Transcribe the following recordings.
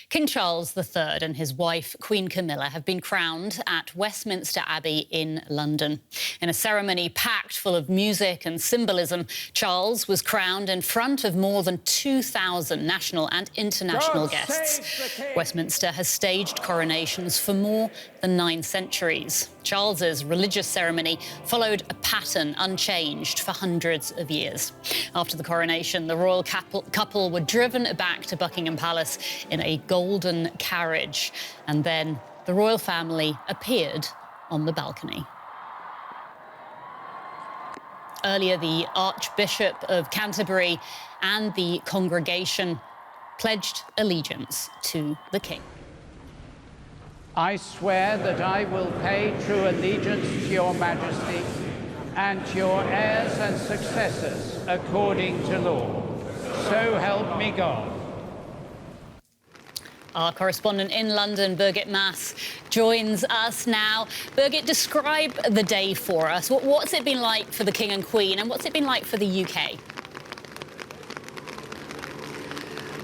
King Charles III and his wife, Queen Camilla, have been crowned at Westminster Abbey in London. In a ceremony packed full of music and symbolism, Charles was crowned in front of more than 2,000 national and international guests. Westminster has staged coronations for more than 9 centuries. Charles's religious ceremony followed a pattern unchanged for hundreds of years. After the coronation, the royal couple were driven back to Buckingham Palace in a golden carriage, and then the royal family appeared on the balcony. Earlier, the Archbishop of Canterbury and the congregation pledged allegiance to the King. I swear that I will pay true allegiance to your Majesty and to your heirs and successors according to law. So help me God. Our correspondent in London, Birgit Maas, joins us now. Birgit, describe the day for us. What's it been like for the King and Queen, and what's it been like for the UK?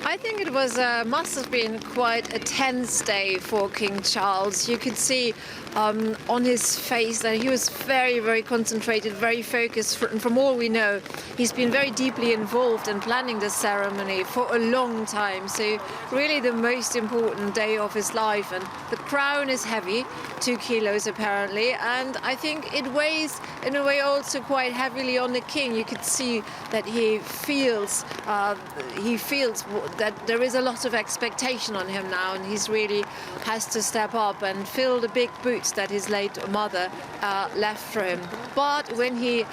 I think it must have been quite a tense day for King Charles. You could see on his face that he was very, very concentrated, very focused. And from all we know, he's been very deeply involved in planning the ceremony for a long time. So really the most important day of his life. And the crown is heavy, 2 kilos apparently. And I think it weighs in a way also quite heavily on the king. You could see that he feels that there is a lot of expectation on him now, and he's really has to step up and fill the big boots that his late mother left for him. But when he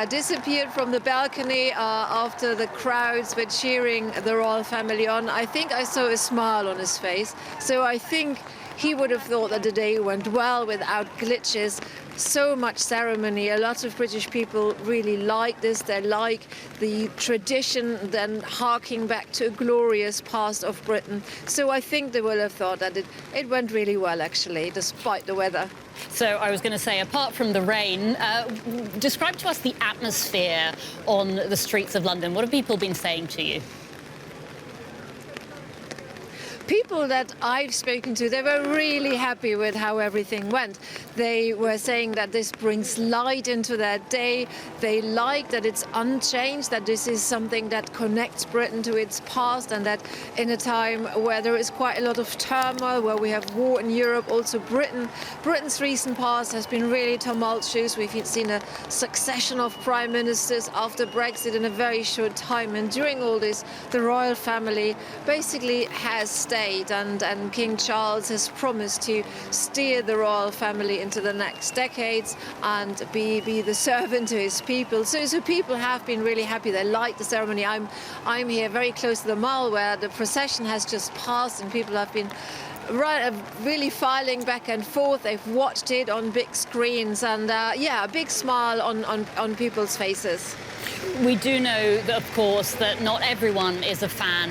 disappeared from the balcony after the crowds were cheering the royal family on, I think I saw a smile on his face. So I think he would have thought that the day went well without glitches. So much ceremony. A lot of British people really like this. They like the tradition, then harking back to a glorious past of Britain. So I think they will have thought that it went really well, actually, despite the weather. So I was going to say, apart from the rain, describe to us the atmosphere on the streets of London. What have people been saying to you? People that I've spoken to, they were really happy with how everything went. They were saying that this brings light into their day. They like that it's unchanged, that this is something that connects Britain to its past, and that in a time where there is quite a lot of turmoil, where we have war in Europe, also Britain's recent past has been really tumultuous. We've seen a succession of prime ministers after Brexit in a very short time, and during all this, the royal family basically has stayed, and King Charles has promised to steer the royal family into the next decades and be the servant to his people. So people have been really happy. They like the ceremony. I'm here very close to the Mall, where the procession has just passed, and people have been really filing back and forth. They've watched it on big screens, and yeah, a big smile on people's faces. We do know, that, of course, that not everyone is a fan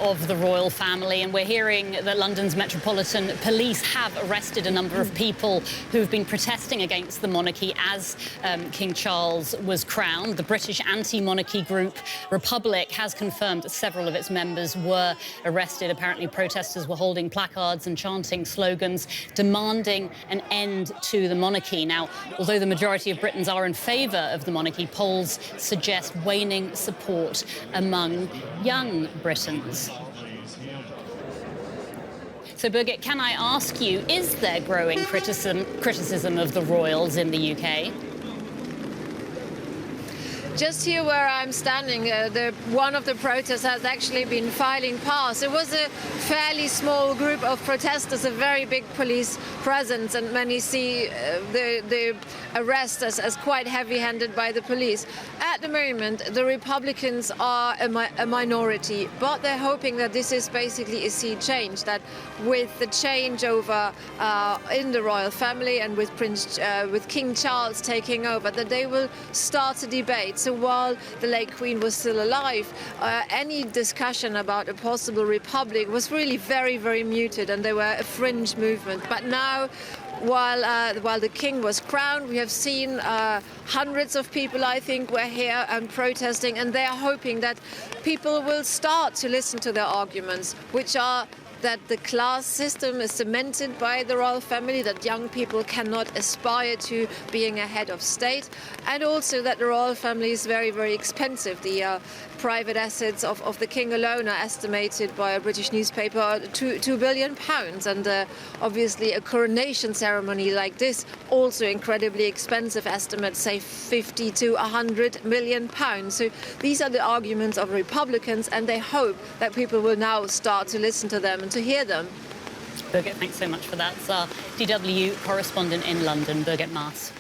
of the royal family, and we're hearing that London's Metropolitan Police have arrested a number of people who've been protesting against the monarchy as King Charles was crowned. The British anti-monarchy group Republic has confirmed that several of its members were arrested. Apparently, protesters were holding placards and chanting slogans demanding an end to the monarchy. Now, although the majority of Britons are in favour of the monarchy, polls suggest waning support among young Britons. So, Birgit, can I ask you, is there growing criticism of the royals in the UK? Just here where I'm standing, one of the protests has actually been filing past. It was a fairly small group of protesters, a very big police presence, and many see the arrest as quite heavy-handed by the police. At the moment, the Republicans are a minority, but they're hoping that this is basically a sea change, that with the changeover in the royal family and with King Charles taking over, that they will start a debate. So while the late Queen was still alive, any discussion about a possible republic was really very, very muted, and they were a fringe movement. But now, while the King was crowned, we have seen hundreds of people, I think, were here and protesting, and they are hoping that people will start to listen to their arguments, which are that the class system is cemented by the royal family, that young people cannot aspire to being a head of state, and also that the royal family is very, very expensive. The private assets of the king alone are estimated by a British newspaper at £2 billion. And obviously a coronation ceremony like this, also incredibly expensive, estimates say 50 to 100 million pounds. So these are the arguments of Republicans, and they hope that people will now start to listen to them and to hear them. Birgit, thanks so much for that. It's our DW correspondent in London, Birgit Maas.